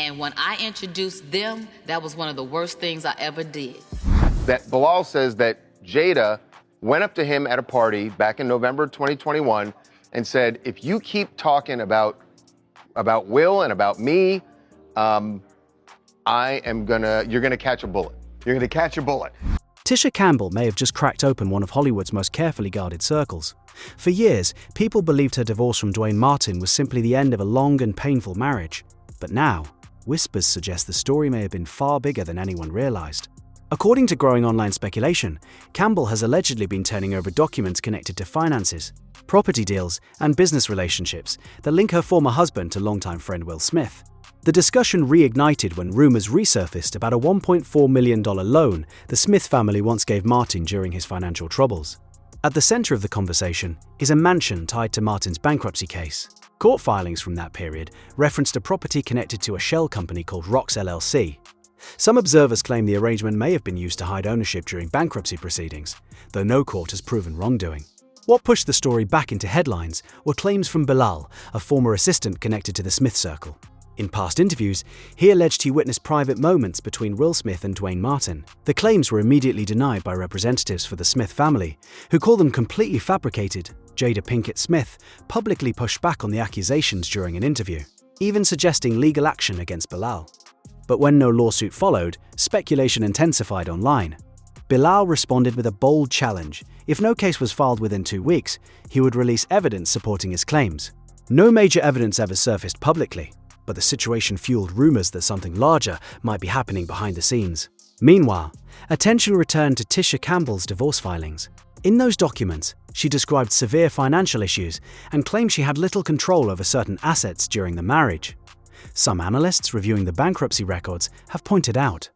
And when I introduced them, that was one of the worst things I ever did. That Bilal says that Jada went up to him at a party back in November 2021 and said, if you keep talking about Will and about me, you're gonna catch a bullet. You're gonna catch a bullet. Tisha Campbell may have just cracked open one of Hollywood's most carefully guarded circles. For years, people believed her divorce from Duane Martin was simply the end of a long and painful marriage. But now, whispers suggest the story may have been far bigger than anyone realized. According to growing online speculation, Campbell has allegedly been turning over documents connected to finances, property deals, and business relationships that link her former husband to longtime friend Will Smith. The discussion reignited when rumors resurfaced about a $1.4 million loan the Smith family once gave Martin during his financial troubles. At the center of the conversation is a mansion tied to Martin's bankruptcy case. Court filings from that period referenced a property connected to a shell company called Rox LLC. Some observers claim the arrangement may have been used to hide ownership during bankruptcy proceedings, though no court has proven wrongdoing. What pushed the story back into headlines were claims from Bilal, a former assistant connected to the Smith circle. In past interviews, he alleged he witnessed private moments between Will Smith and Duane Martin. The claims were immediately denied by representatives for the Smith family, who call them completely fabricated. Jada Pinkett Smith publicly pushed back on the accusations during an interview, even suggesting legal action against Bilal. But when no lawsuit followed, speculation intensified online. Bilal responded with a bold challenge. If no case was filed within 2 weeks, he would release evidence supporting his claims. No major evidence ever surfaced publicly, but the situation fueled rumors that something larger might be happening behind the scenes. Meanwhile, attention returned to Tisha Campbell's divorce filings. In those documents, she described severe financial issues and claimed she had little control over certain assets during the marriage. Some analysts reviewing the bankruptcy records have pointed out,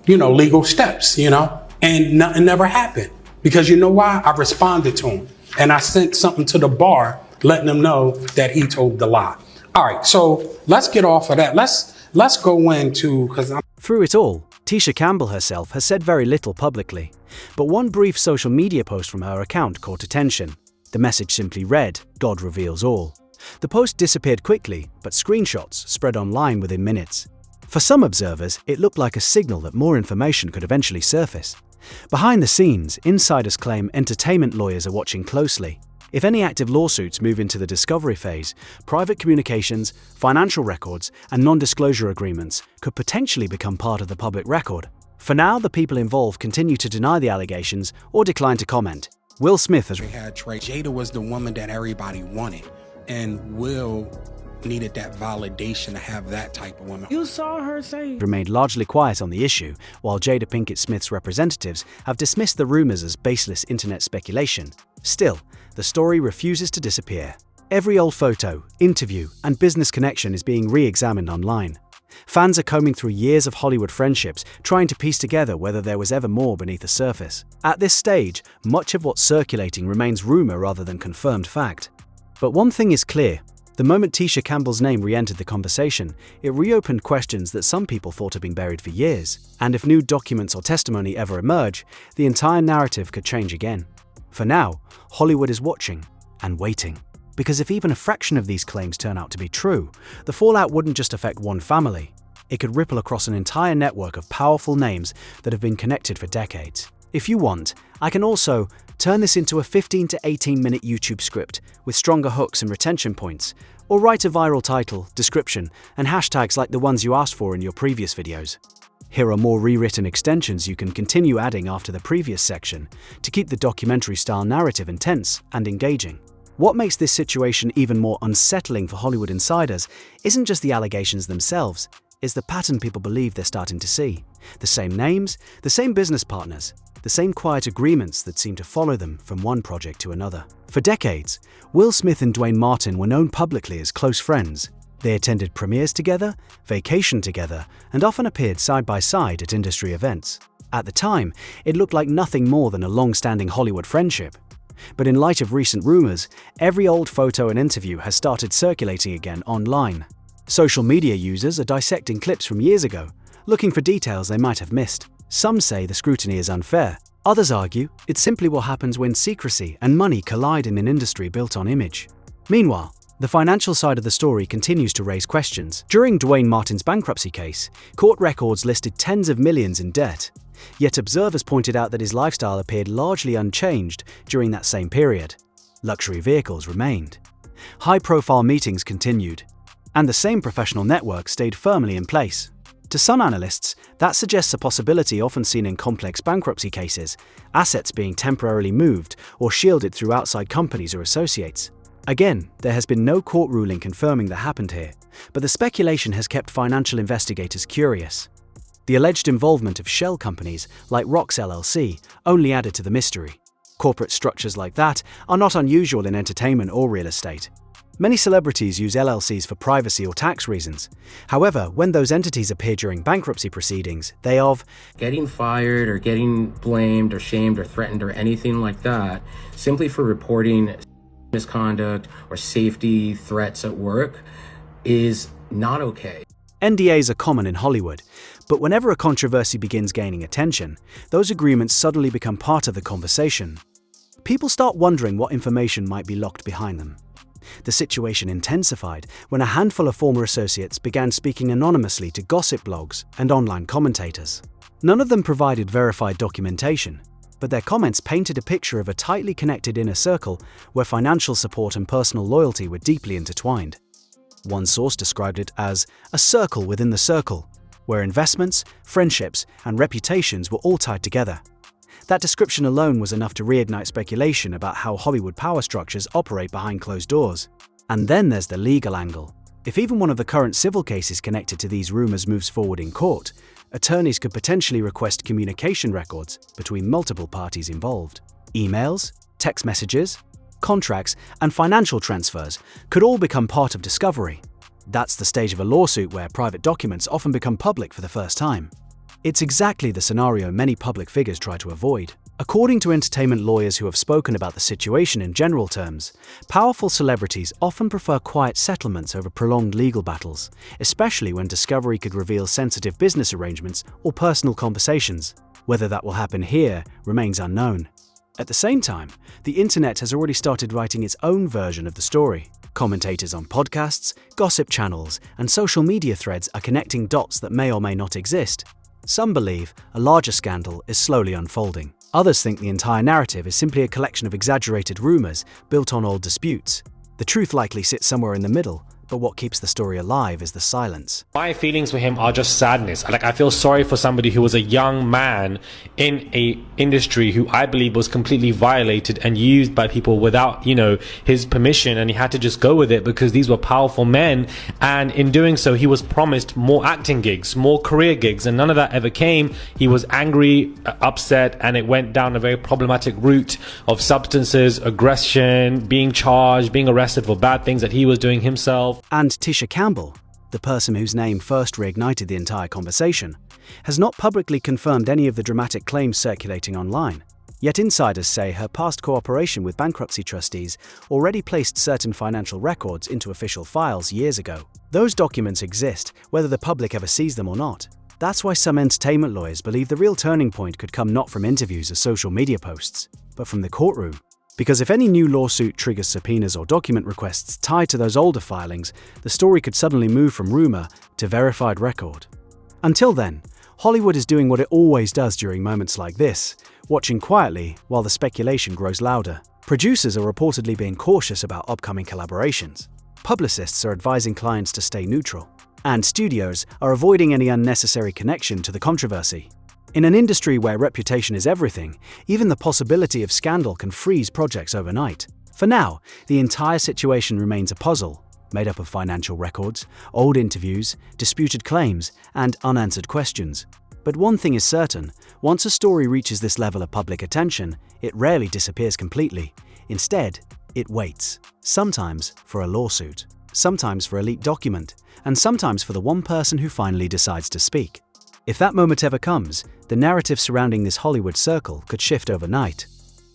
legal steps, and nothing never happened. Because you know why? I responded to him and I sent something to the bar letting them know that he told the lie. All right, so let's get off of that. Let's go into, Through it all, Tisha Campbell herself has said very little publicly, but one brief social media post from her account caught attention. The message simply read, "God reveals all." The post disappeared quickly, but screenshots spread online within minutes. For some observers, it looked like a signal that more information could eventually surface. Behind the scenes, insiders claim entertainment lawyers are watching closely. If any active lawsuits move into the discovery phase, private communications, financial records, and non-disclosure agreements could potentially become part of the public record. For now, the people involved continue to deny the allegations or decline to comment. Will Smith has Jada was the woman that everybody wanted, and Will needed that validation to have that type of woman. You saw her say remained largely quiet on the issue, while Jada Pinkett Smith's representatives have dismissed the rumors as baseless internet speculation. Still, the story refuses to disappear. Every old photo, interview, and business connection is being re-examined online. Fans are combing through years of Hollywood friendships, trying to piece together whether there was ever more beneath the surface. At this stage, much of what's circulating remains rumor rather than confirmed fact. But one thing is clear. The moment Tisha Campbell's name re-entered the conversation, it reopened questions that some people thought had been buried for years. And if new documents or testimony ever emerge, the entire narrative could change again. For now, Hollywood is watching and waiting. Because if even a fraction of these claims turn out to be true, the fallout wouldn't just affect one family. It could ripple across an entire network of powerful names that have been connected for decades. If you want, I can also turn this into a 15 to 18-minute YouTube script with stronger hooks and retention points, or write a viral title, description, and hashtags like the ones you asked for in your previous videos. Here are more rewritten extensions you can continue adding after the previous section to keep the documentary-style narrative intense and engaging. What makes this situation even more unsettling for Hollywood insiders isn't just the allegations themselves, it's the pattern people believe they're starting to see. The same names, the same business partners, the same quiet agreements that seem to follow them from one project to another. For decades, Will Smith and Duane Martin were known publicly as close friends. They attended premieres together, vacationed together, and often appeared side by side at industry events. At the time, it looked like nothing more than a long-standing Hollywood friendship. But in light of recent rumors, every old photo and interview has started circulating again online. Social media users are dissecting clips from years ago, looking for details they might have missed. Some say the scrutiny is unfair. Others argue it's simply what happens when secrecy and money collide in an industry built on image. Meanwhile, The financial side of the story continues to raise questions. During Duane Martin's bankruptcy case, court records listed tens of millions in debt. Yet observers pointed out that his lifestyle appeared largely unchanged during that same period. Luxury vehicles remained. High-profile meetings continued. And the same professional network stayed firmly in place. To some analysts, that suggests a possibility often seen in complex bankruptcy cases, assets being temporarily moved or shielded through outside companies or associates. Again, there has been no court ruling confirming that happened here, but the speculation has kept financial investigators curious. The alleged involvement of shell companies like Rox LLC only added to the mystery. Corporate structures like that are not unusual in entertainment or real estate. Many celebrities use LLCs for privacy or tax reasons. However, when those entities appear during bankruptcy proceedings, they of getting fired or getting blamed or shamed or threatened or anything like that simply for reporting misconduct or safety threats at work is not okay. NDAs are common in Hollywood, but whenever a controversy begins gaining attention, those agreements suddenly become part of the conversation. People start wondering what information might be locked behind them. The situation intensified when a handful of former associates began speaking anonymously to gossip blogs and online commentators. None of them provided verified documentation, but their comments painted a picture of a tightly connected inner circle where financial support and personal loyalty were deeply intertwined. One source described it as a circle within the circle, where investments, friendships, and reputations were all tied together. That description alone was enough to reignite speculation about how Hollywood power structures operate behind closed doors. And then there's the legal angle. If even one of the current civil cases connected to these rumors moves forward in court, attorneys could potentially request communication records between multiple parties involved. Emails, text messages, contracts, and financial transfers could all become part of discovery. That's the stage of a lawsuit where private documents often become public for the first time. It's exactly the scenario many public figures try to avoid. According to entertainment lawyers who have spoken about the situation in general terms, powerful celebrities often prefer quiet settlements over prolonged legal battles, especially when discovery could reveal sensitive business arrangements or personal conversations. Whether that will happen here remains unknown. At the same time, the internet has already started writing its own version of the story. Commentators on podcasts, gossip channels, and social media threads are connecting dots that may or may not exist. Some believe a larger scandal is slowly unfolding. Others think the entire narrative is simply a collection of exaggerated rumors built on old disputes. The truth likely sits somewhere in the middle, but what keeps the story alive is the silence. My feelings for him are just sadness. I feel sorry for somebody who was a young man in a industry who I believe was completely violated and used by people without, his permission, and he had to just go with it because these were powerful men, and in doing so he was promised more acting gigs, more career gigs, and none of that ever came. He was angry, upset, and it went down a very problematic route of substances, aggression, being charged, being arrested for bad things that he was doing himself. And Tisha Campbell, the person whose name first reignited the entire conversation, has not publicly confirmed any of the dramatic claims circulating online. Yet insiders say her past cooperation with bankruptcy trustees already placed certain financial records into official files years ago. Those documents exist, whether the public ever sees them or not. That's why some entertainment lawyers believe the real turning point could come not from interviews or social media posts, but from the courtroom. Because if any new lawsuit triggers subpoenas or document requests tied to those older filings, the story could suddenly move from rumor to verified record. Until then, Hollywood is doing what it always does during moments like this, watching quietly while the speculation grows louder. Producers are reportedly being cautious about upcoming collaborations. Publicists are advising clients to stay neutral. And studios are avoiding any unnecessary connection to the controversy. In an industry where reputation is everything, even the possibility of scandal can freeze projects overnight. For now, the entire situation remains a puzzle, made up of financial records, old interviews, disputed claims, and unanswered questions. But one thing is certain, once a story reaches this level of public attention, it rarely disappears completely. Instead, it waits. Sometimes for a lawsuit, sometimes for a leaked document, and sometimes for the one person who finally decides to speak. If that moment ever comes, the narrative surrounding this Hollywood circle could shift overnight.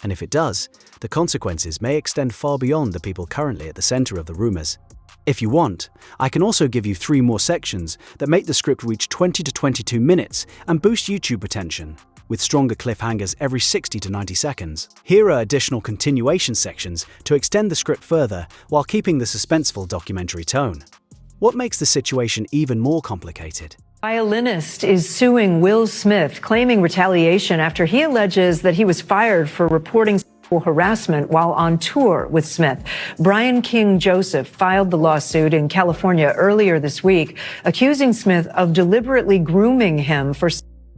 And if it does, the consequences may extend far beyond the people currently at the center of the rumors. If you want, I can also give you 3 more sections that make the script reach 20 to 22 minutes and boost YouTube retention. with stronger cliffhangers every 60 to 90 seconds. Here are additional continuation sections to extend the script further while keeping the suspenseful documentary tone. What makes the situation even more complicated? Violinist is suing Will Smith, claiming retaliation after he alleges that he was fired for reporting sexual harassment while on tour with Smith. Brian King Joseph filed the lawsuit in California earlier this week, accusing Smith of deliberately grooming him for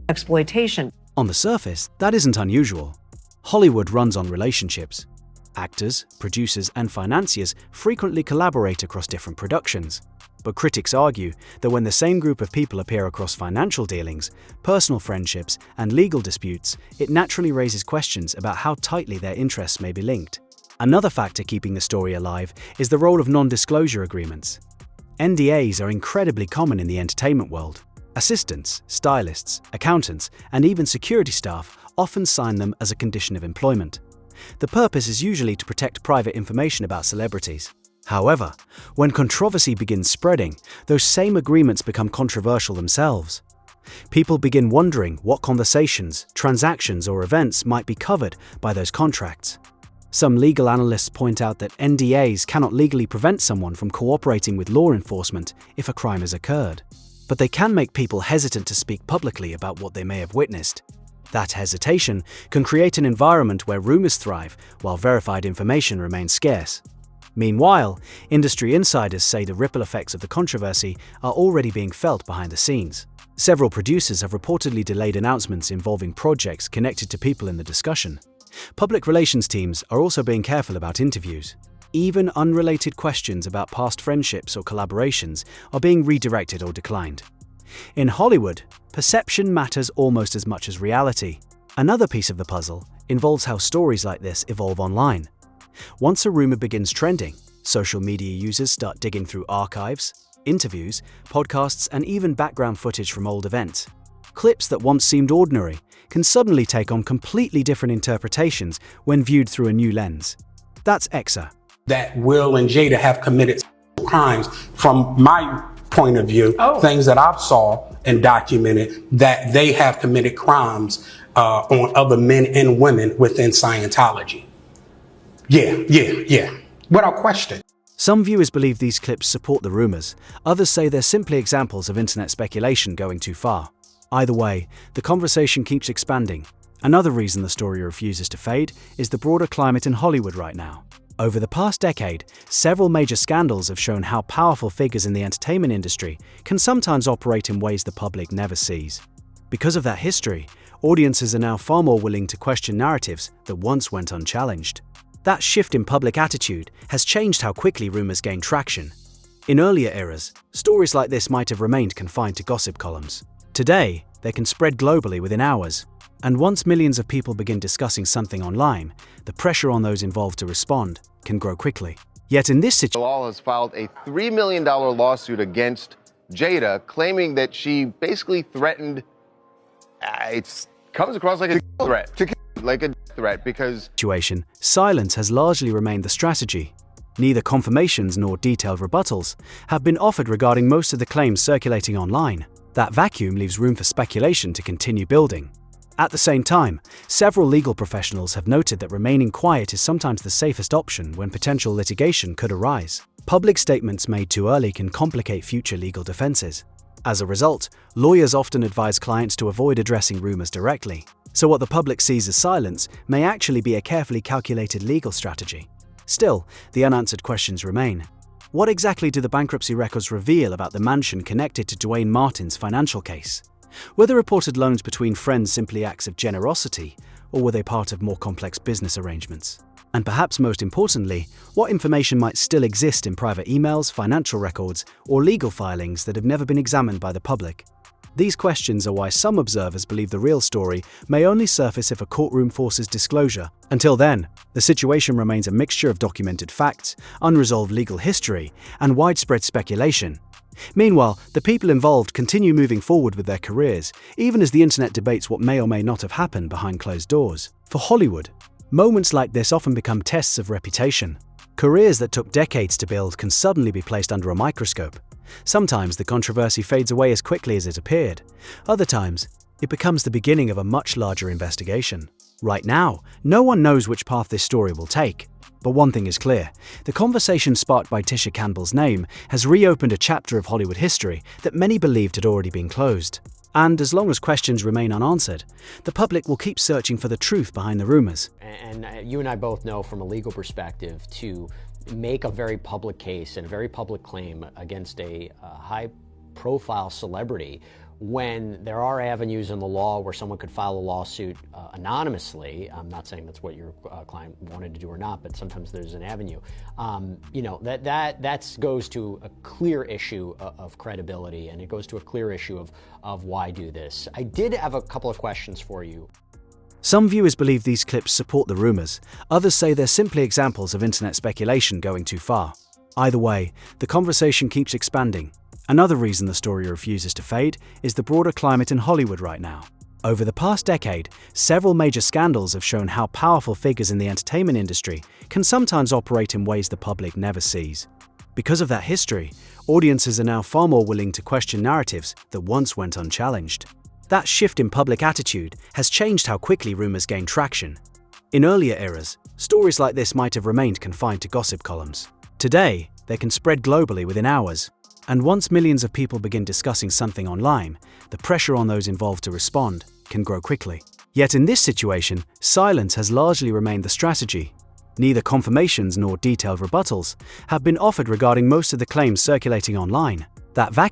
exploitation. On the surface, that isn't unusual. Hollywood runs on relationships. Actors, producers, and financiers frequently collaborate across different productions. But critics argue that when the same group of people appear across financial dealings, personal friendships, and legal disputes, it naturally raises questions about how tightly their interests may be linked. Another factor keeping the story alive is the role of non-disclosure agreements. NDAs are incredibly common in the entertainment world. Assistants, stylists, accountants, and even security staff often sign them as a condition of employment. The purpose is usually to protect private information about celebrities. However, when controversy begins spreading, those same agreements become controversial themselves. People begin wondering what conversations, transactions, or events might be covered by those contracts. Some legal analysts point out that NDAs cannot legally prevent someone from cooperating with law enforcement if a crime has occurred, but they can make people hesitant to speak publicly about what they may have witnessed. That hesitation can create an environment where rumors thrive while verified information remains scarce. Meanwhile, industry insiders say the ripple effects of the controversy are already being felt behind the scenes. Several producers have reportedly delayed announcements involving projects connected to people in the discussion. Public relations teams are also being careful about interviews. Even unrelated questions about past friendships or collaborations are being redirected or declined. In Hollywood, perception matters almost as much as reality. Another piece of the puzzle involves how stories like this evolve online. Once a rumor begins trending, social media users start digging through archives, interviews, podcasts, and even background footage from old events. Clips that once seemed ordinary can suddenly take on completely different interpretations when viewed through a new lens. That's Exa. That Will and Jada have committed crimes from my point of view, things that I've saw and documented, that they have committed crimes on other men and women within Scientology. Yeah. Without question. Some viewers believe these clips support the rumors. Others say they're simply examples of internet speculation going too far. Either way, the conversation keeps expanding. Another reason the story refuses to fade is the broader climate in Hollywood right now. Over the past decade, several major scandals have shown how powerful figures in the entertainment industry can sometimes operate in ways the public never sees. Because of that history, audiences are now far more willing to question narratives that once went unchallenged. That shift in public attitude has changed how quickly rumors gain traction. In earlier eras, stories like this might have remained confined to gossip columns. Today, they can spread globally within hours. And once millions of people begin discussing something online, the pressure on those involved to respond can grow quickly. Yet in this situation, Bilal has filed a $3 million lawsuit against Jada, claiming that she basically threatened. It comes across like a threat, because silence has largely remained the strategy. Neither confirmations nor detailed rebuttals have been offered regarding most of the claims circulating online. That vacuum leaves room for speculation to continue building. At the same time, several legal professionals have noted that remaining quiet is sometimes the safest option when potential litigation could arise. Public statements made too early can complicate future legal defenses. As a result, lawyers often advise clients to avoid addressing rumors directly. So what the public sees as silence may actually be a carefully calculated legal strategy. Still, the unanswered questions remain. What exactly do the bankruptcy records reveal about the mansion connected to Duane Martin's financial case? Were the reported loans between friends simply acts of generosity, or were they part of more complex business arrangements? And perhaps most importantly, what information might still exist in private emails, financial records, or legal filings that have never been examined by the public? These questions are why some observers believe the real story may only surface if a courtroom forces disclosure. Until then, the situation remains a mixture of documented facts, unresolved legal history, and widespread speculation. Meanwhile, the people involved continue moving forward with their careers, even as the internet debates what may or may not have happened behind closed doors. For Hollywood, moments like this often become tests of reputation. Careers that took decades to build can suddenly be placed under a microscope. Sometimes the controversy fades away as quickly as it appeared. Other times, it becomes the beginning of a much larger investigation. Right now, no one knows which path this story will take. But one thing is clear, the conversation sparked by Tisha Campbell's name has reopened a chapter of Hollywood history that many believed had already been closed. And as long as questions remain unanswered, the public will keep searching for the truth behind the rumors. And you and I both know from a legal perspective, to make a very public case and a very public claim against a high-profile celebrity, when there are avenues in the law where someone could file a lawsuit anonymously, I'm not saying that's what your client wanted to do or not, but sometimes there's an avenue. You know, that goes to a clear issue of credibility, and it goes to a clear issue of why do this. I did have a couple of questions for you. Some viewers believe these clips support the rumors. Others say they're simply examples of internet speculation going too far. Either way, the conversation keeps expanding. Another reason the story refuses to fade is the broader climate in Hollywood right now. Over the past decade, several major scandals have shown how powerful figures in the entertainment industry can sometimes operate in ways the public never sees. Because of that history, audiences are now far more willing to question narratives that once went unchallenged. That shift in public attitude has changed how quickly rumors gain traction. In earlier eras, stories like this might have remained confined to gossip columns. Today, they can spread globally within hours. And once millions of people begin discussing something online, the pressure on those involved to respond can grow quickly. Yet in this situation, silence has largely remained the strategy. Neither confirmations nor detailed rebuttals have been offered regarding most of the claims circulating online. That vacuum